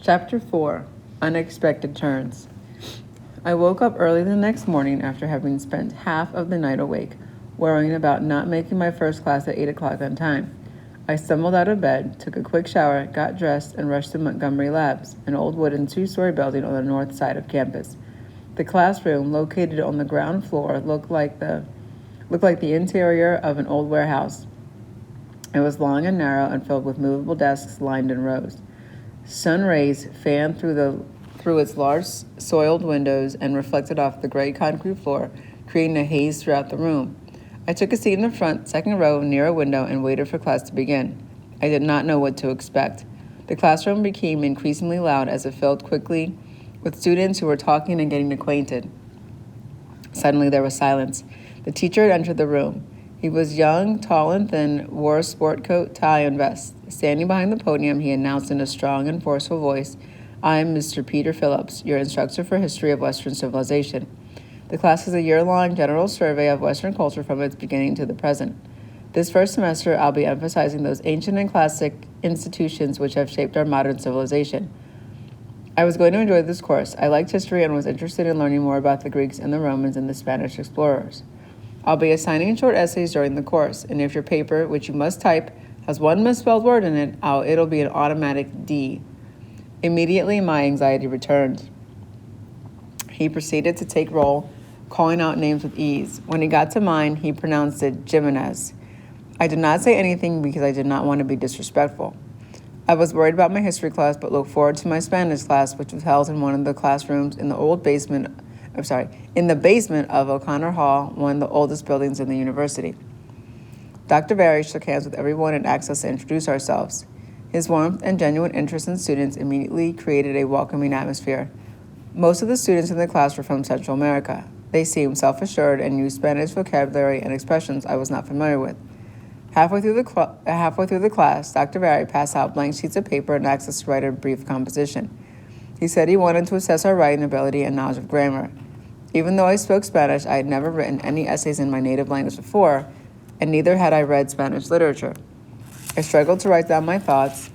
Chapter 4 Unexpected Turns. I woke up early the next morning after having spent half of the night awake, worrying about not making my first class at 8 o'clock on time. I stumbled out of bed, took a quick shower, got dressed, and rushed to Montgomery Labs, an old wooden two-story building on the north side of campus. The classroom, located on the ground floor, looked like the interior of an old warehouse. It was long and narrow and filled with movable desks lined in rows. Sun rays fanned through its large soiled windows and reflected off the gray concrete floor, creating a haze throughout the room. I took a seat in the front, second row, near a window, and waited for class to begin. I did not know what to expect. The classroom became increasingly loud as it filled quickly with students who were talking and getting acquainted. Suddenly there was silence. The teacher had entered the room. He was young, tall, and thin, wore a sport coat, tie, and vest. Standing behind the podium, he announced in a strong and forceful voice, "I am Mr. Peter Phillips, your instructor for History of Western Civilization. The class is a year-long general survey of Western culture from its beginning to the present. This first semester, I'll be emphasizing those ancient and classic institutions which have shaped our modern civilization." I was going to enjoy this course. I liked history and was interested in learning more about the Greeks and the Romans and the Spanish explorers. I'll be assigning short essays during the course, and if your paper, which you must type, has one misspelled word in it, it'll be an automatic D. Immediately, my anxiety returned. He proceeded to take roll, calling out names with ease. When he got to mine, he pronounced it Jimenez. I did not say anything because I did not want to be disrespectful. I was worried about my history class, but looked forward to my Spanish class, which was held in one of the classrooms in the basement of O'Connor Hall, one of the oldest buildings in the university. Dr. Barry shook hands with everyone and asked us to introduce ourselves. His warmth and genuine interest in students immediately created a welcoming atmosphere. Most of the students in the class were from Central America. They seemed self-assured and used Spanish vocabulary and expressions I was not familiar with. Halfway through the class, Dr. Barry passed out blank sheets of paper and asked us to write a brief composition. He said he wanted to assess our writing ability and knowledge of grammar. Even though I spoke Spanish, I had never written any essays in my native language before, and neither had I read Spanish literature. I struggled to write down my thoughts,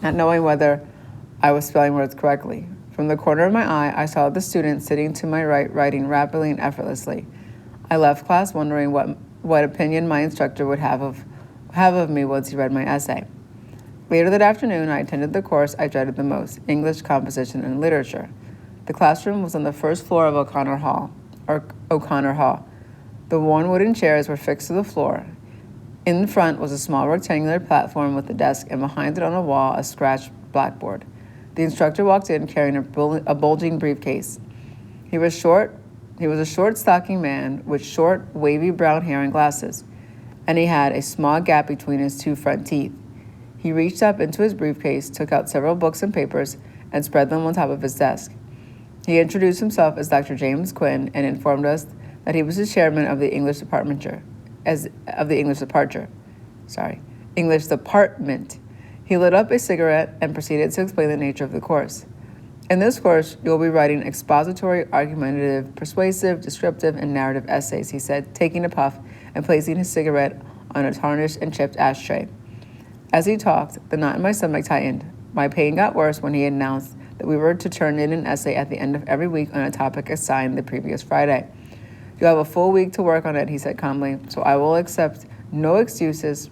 not knowing whether I was spelling words correctly. From the corner of my eye, I saw the student sitting to my right writing rapidly and effortlessly. I left class wondering what opinion my instructor would have of me once he read my essay. Later that afternoon, I attended the course I dreaded the most, English Composition and Literature. The classroom was on the first floor of O'Connor Hall. The worn wooden chairs were fixed to the floor. In front was a small rectangular platform with a desk, and behind it on a wall, a scratched blackboard. The instructor walked in carrying a bulging briefcase. He was a short, stocky man with short, wavy brown hair and glasses, and he had a small gap between his two front teeth. He reached up into his briefcase, took out several books and papers, and spread them on top of his desk. He introduced himself as Dr. James Quinn and informed us that he was the chairman of the English department. He lit up a cigarette and proceeded to explain the nature of the course. In this course, you'll be writing expository, argumentative, persuasive, descriptive, and narrative essays, he said, taking a puff and placing his cigarette on a tarnished and chipped ashtray. As he talked, the knot in my stomach tightened. My pain got worse when he announced that we were to turn in an essay at the end of every week on a topic assigned the previous Friday. "You have a full week to work on it," he said calmly, "so I will accept no excuses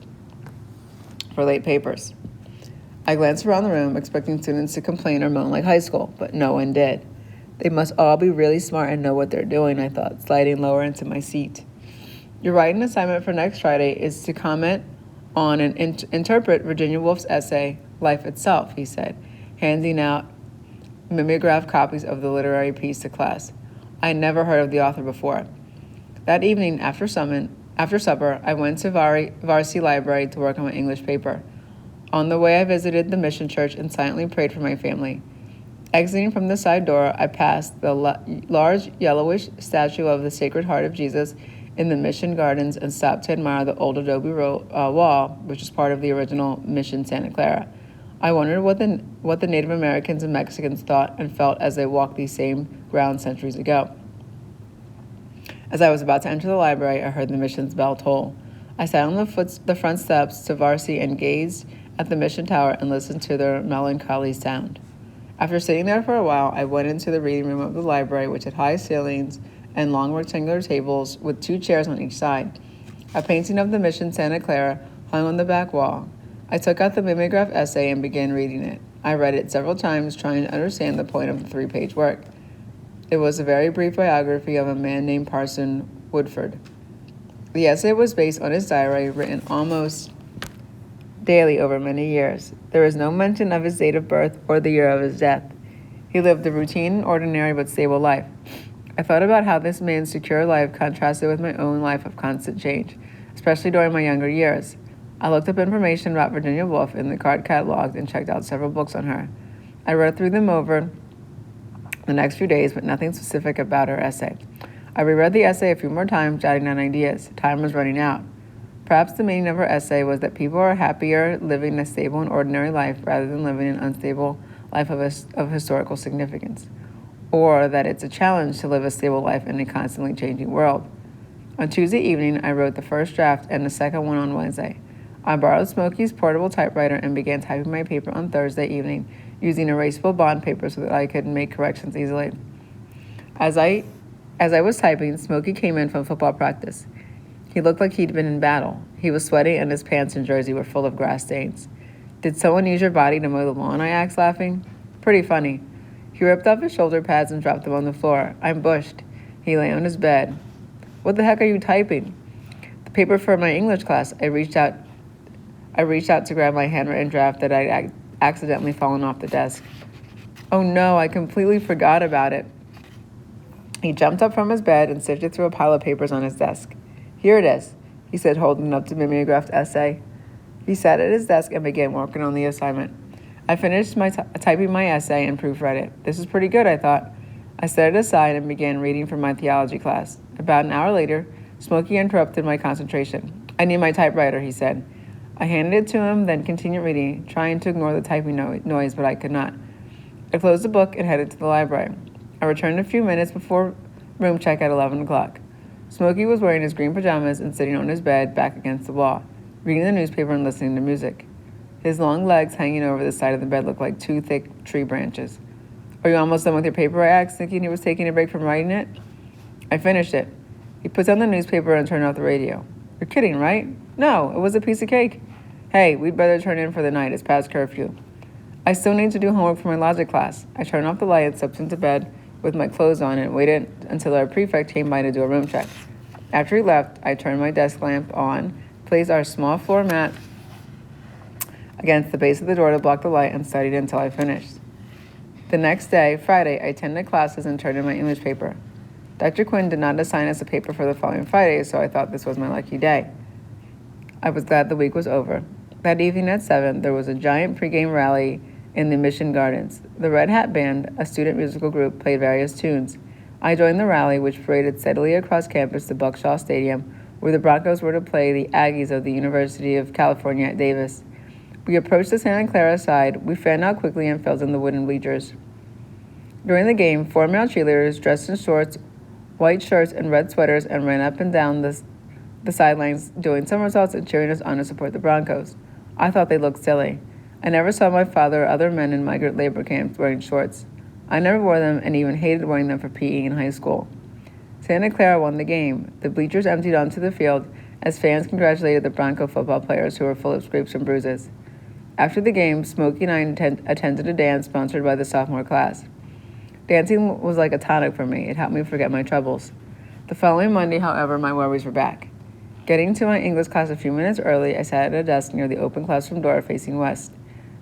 for late papers." I glanced around the room, expecting students to complain or moan like high school, but no one did. They must all be really smart and know what they're doing, I thought, sliding lower into my seat. "Your writing assignment for next Friday is to comment on and interpret Virginia Woolf's essay, Life Itself," he said, handing out mimeographed copies of the literary piece to class. I had never heard of the author before. That evening, after supper, I went to Varsity Library to work on my English paper. On the way, I visited the mission church and silently prayed for my family. Exiting from the side door, I passed the large yellowish statue of the Sacred Heart of Jesus in the mission gardens and stopped to admire the old adobe wall, which is part of the original Mission Santa Clara. I wondered what the Native Americans and Mexicans thought and felt as they walked these same grounds centuries ago. As I was about to enter the library, I heard the mission's bell toll. I sat on the front steps to Varsity and gazed at the Mission Tower and listened to their melancholy sound. After sitting there for a while, I went into the reading room of the library, which had high ceilings and long rectangular tables with 2 chairs on each side. A painting of the Mission Santa Clara hung on the back wall. I took out the mimeograph essay and began reading it. I read it several times, trying to understand the point of the 3-page work. It was a very brief biography of a man named Parson Woodford. The essay was based on his diary, written almost daily over many years. There is no mention of his date of birth or the year of his death. He lived a routine, ordinary, but stable life. I thought about how this man's secure life contrasted with my own life of constant change, especially during my younger years. I looked up information about Virginia Woolf in the card catalogs and checked out several books on her. I read through them over the next few days, but nothing specific about her essay. I reread the essay a few more times, jotting down ideas. Time was running out. Perhaps the meaning of her essay was that people are happier living a stable and ordinary life rather than living an unstable life of historical significance, or that it's a challenge to live a stable life in a constantly changing world. On Tuesday evening, I wrote the first draft and the second one on Wednesday. I borrowed Smokey's portable typewriter and began typing my paper on Thursday evening using erasable bond paper so that I could make corrections easily. As I was typing, Smokey came in from football practice. He looked like he'd been in battle. He was sweaty and his pants and jersey were full of grass stains. "Did someone use your body to mow the lawn?" I asked, laughing. "Pretty funny." He ripped off his shoulder pads and dropped them on the floor. "I'm bushed." He lay on his bed. "What the heck are you typing?" "The paper for my English class." I reached out to grab my handwritten draft that I'd accidentally fallen off the desk. "Oh no, I completely forgot about it." He jumped up from his bed and sifted through a pile of papers on his desk. "Here it is," he said, holding up the mimeographed essay. He sat at his desk and began working on the assignment. I finished typing my essay and proofread it. This is pretty good, I thought. I set it aside and began reading for my theology class. About an hour later, Smokey interrupted my concentration. "I need my typewriter," he said. I handed it to him, then continued reading, trying to ignore the typing noise, but I could not. I closed the book and headed to the library. I returned a few minutes before room check at 11 o'clock. Smokey was wearing his green pajamas and sitting on his bed, back against the wall, reading the newspaper and listening to music. His long legs hanging over the side of the bed looked like 2 thick tree branches. "Are you almost done with your paper?" I asked, thinking he was taking a break from writing it. "I finished it." He put down the newspaper and turned off the radio. "You're kidding, right?" "No, it was a piece of cake." "Hey, we'd better turn in for the night. It's past curfew." I still need to do homework for my logic class. I turned off the light and slipped into bed with my clothes on and waited until our prefect came by to do a room check. After he left, I turned my desk lamp on, placed our small floor mat against the base of the door to block the light, and studied until I finished. The next day, Friday, I attended classes and turned in my English paper. Dr. Quinn did not assign us a paper for the following Friday, so I thought this was my lucky day. I was glad the week was over. That evening at 7, there was a giant pregame rally in the Mission Gardens. The Red Hat Band, a student musical group, played various tunes. I joined the rally, which paraded steadily across campus to Buckshaw Stadium, where the Broncos were to play the Aggies of the University of California at Davis. We approached the Santa Clara side. We fanned out quickly and filled in the wooden bleachers. During the game, 4 male cheerleaders dressed in shorts, white shirts, and red sweaters and ran up and down the sidelines doing somersaults and cheering us on to support the Broncos. I thought they looked silly. I never saw my father or other men in migrant labor camps wearing shorts. I never wore them and even hated wearing them for PE in high school. Santa Clara won the game. The bleachers emptied onto the field as fans congratulated the Bronco football players who were full of scrapes and bruises. After the game, Smokey and I attended a dance sponsored by the sophomore class. Dancing was like a tonic for me. It helped me forget my troubles. The following Monday, however, my worries were back. Getting to my English class a few minutes early, I sat at a desk near the open classroom door facing west.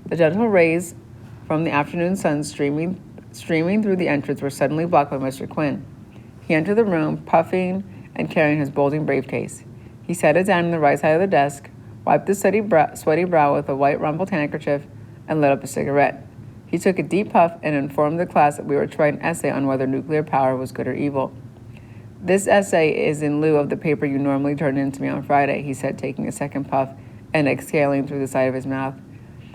The gentle rays from the afternoon sun streaming through the entrance were suddenly blocked by Mr. Quinn. He entered the room, puffing and carrying his bulging briefcase. He sat it down on the right side of the desk, wiped his sweaty brow with a white rumpled handkerchief, and lit up a cigarette. He took a deep puff and informed the class that we were to write an essay on whether nuclear power was good or evil. "This essay is in lieu of the paper you normally turn in to me on Friday," he said, taking a second puff and exhaling through the side of his mouth.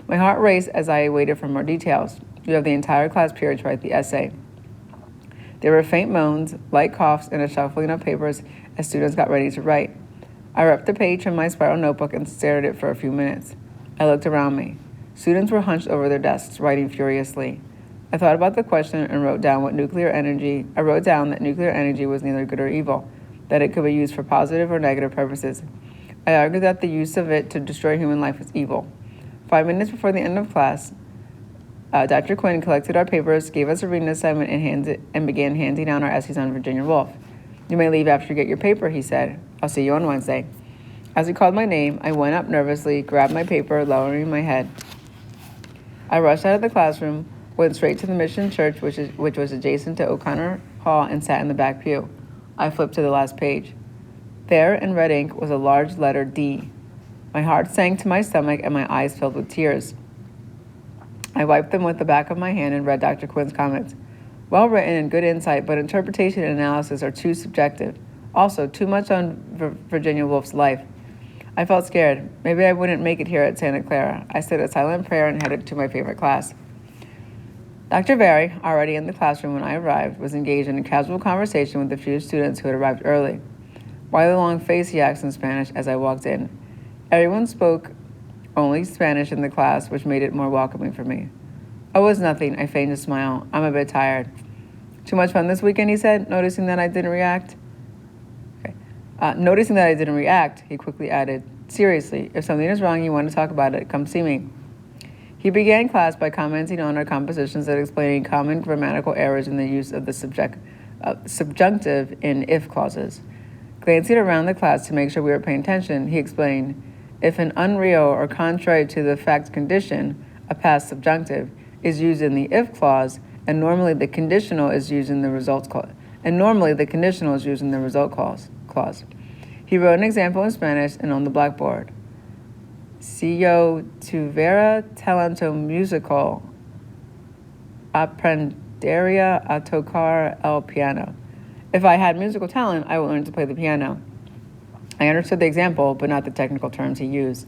My heart raced as I waited for more details. "You have the entire class period to write the essay." There were faint moans, light coughs, and a shuffling of papers as students got ready to write. I ripped a page from my spiral notebook and stared at it for a few minutes. I looked around me. Students were hunched over their desks, writing furiously. I thought about the question and wrote down that nuclear energy was neither good or evil, that it could be used for positive or negative purposes. I argued that the use of it to destroy human life was evil. 5 minutes before the end of class, Dr. Quinn collected our papers, gave us a reading assignment, and began handing down our essays on Virginia Woolf. You may leave after you get your paper, he said. I'll see you on Wednesday. As he called my name, I went up nervously, grabbed my paper, lowering my head. I rushed out of the classroom, went straight to the Mission Church, which was adjacent to O'Connor Hall, and sat in the back pew. I flipped to the last page. There, in red ink, was a large letter D. My heart sank to my stomach, and my eyes filled with tears. I wiped them with the back of my hand and read Dr. Quinn's comments. Well written and good insight, but interpretation and analysis are too subjective. Also, too much on Virginia Woolf's life. I felt scared. Maybe I wouldn't make it here at Santa Clara. I said a silent prayer and headed to my favorite class. Dr. Barry, already in the classroom when I arrived, was engaged in a casual conversation with the few students who had arrived early. Why the long face, he asked in Spanish as I walked in. Everyone spoke only Spanish in the class, which made it more welcoming for me. Oh, it was nothing. I feigned a smile. I'm a bit tired. Too much fun this weekend, he said, noticing that I didn't react. Noticing that I didn't react, he quickly added, seriously, if something is wrong and you want to talk about it, come see me. He began class by commenting on our compositions and explaining common grammatical errors in the use of the subjunctive in if clauses. Glancing around the class to make sure we were paying attention, he explained, if an unreal or contrary to the fact condition, a past subjunctive, is used in the if clause, and normally the conditional is used in the results clause. He wrote an example in Spanish and on the blackboard. Si yo tuviera talento musical, aprendería a tocar el piano. If I had musical talent, I would learn to play the piano. I understood the example, but not the technical terms he used.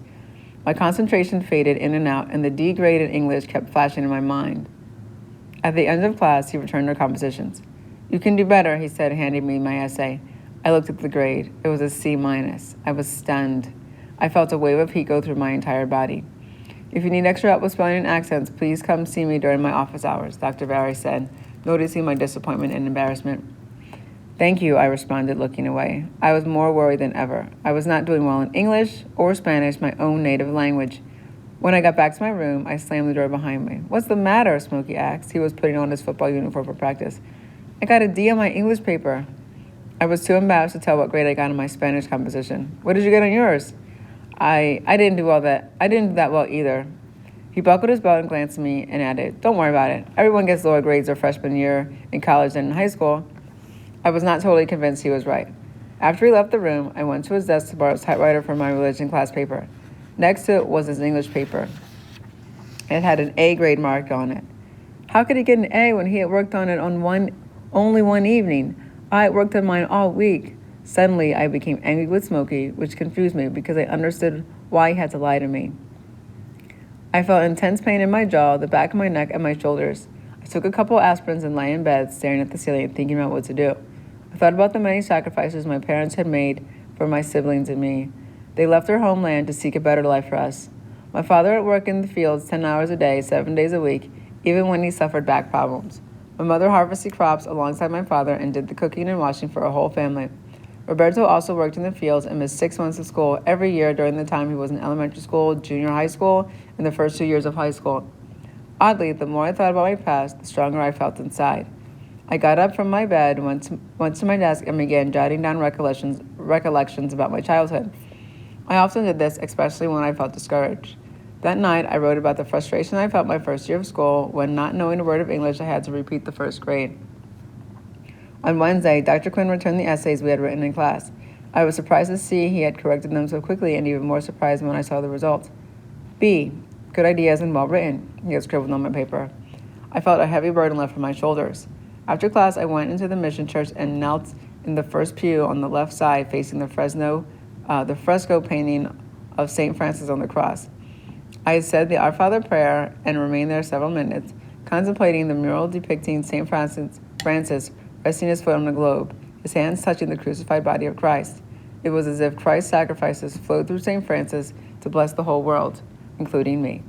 My concentration faded in and out, and the D grade in English kept flashing in my mind. At the end of class, he returned our compositions. You can do better, he said, handing me my essay. I looked at the grade. It was a C-. I was stunned. I felt a wave of heat go through my entire body. If you need extra help with spelling and accents, please come see me during my office hours, Dr. Barry said, noticing my disappointment and embarrassment. Thank you, I responded, looking away. I was more worried than ever. I was not doing well in English or Spanish, my own native language. When I got back to my room, I slammed the door behind me. What's the matter? Smokey asked. He was putting on his football uniform for practice. I got a D on my English paper. I was too embarrassed to tell what grade I got on my Spanish composition. What did you get on yours? I didn't do that well either. He buckled his belt and glanced at me and added, don't worry about it. Everyone gets lower grades their freshman year in college than in high school. I was not totally convinced he was right. After he left the room, I went to his desk to borrow his typewriter for my religion class paper. Next to it was his English paper. It had an A grade marked on it. How could he get an A when he had worked on it on only one evening? I had worked on mine all week. Suddenly, I became angry with Smokey, which confused me because I understood why he had to lie to me. I felt intense pain in my jaw, the back of my neck, and my shoulders. I took a couple aspirins and lay in bed, staring at the ceiling and thinking about what to do. I thought about the many sacrifices my parents had made for my siblings and me. They left their homeland to seek a better life for us. My father had worked in the fields 10 hours a day, 7 days a week, even when he suffered back problems. My mother harvested crops alongside my father and did the cooking and washing for our whole family. Roberto also worked in the fields and missed 6 months of school every year during the time he was in elementary school, junior high school, and the first 2 years of high school. Oddly, the more I thought about my past, the stronger I felt inside. I got up from my bed, went to my desk, and began jotting down recollections about my childhood. I often did this, especially when I felt discouraged. That night, I wrote about the frustration I felt my first year of school when, not knowing a word of English, I had to repeat the first grade. On Wednesday, Dr. Quinn returned the essays we had written in class. I was surprised to see he had corrected them so quickly, and even more surprised when I saw the results. B. Good ideas and well written, he had scribbled on my paper. I felt a heavy burden left from my shoulders. After class, I went into the mission church and knelt in the first pew on the left side, facing the fresco painting of St. Francis on the cross. I said the Our Father prayer and remained there several minutes, contemplating the mural depicting St. Francis resting his foot on the globe, his hands touching the crucified body of Christ. It was as if Christ's sacrifices flowed through St. Francis to bless the whole world. including me.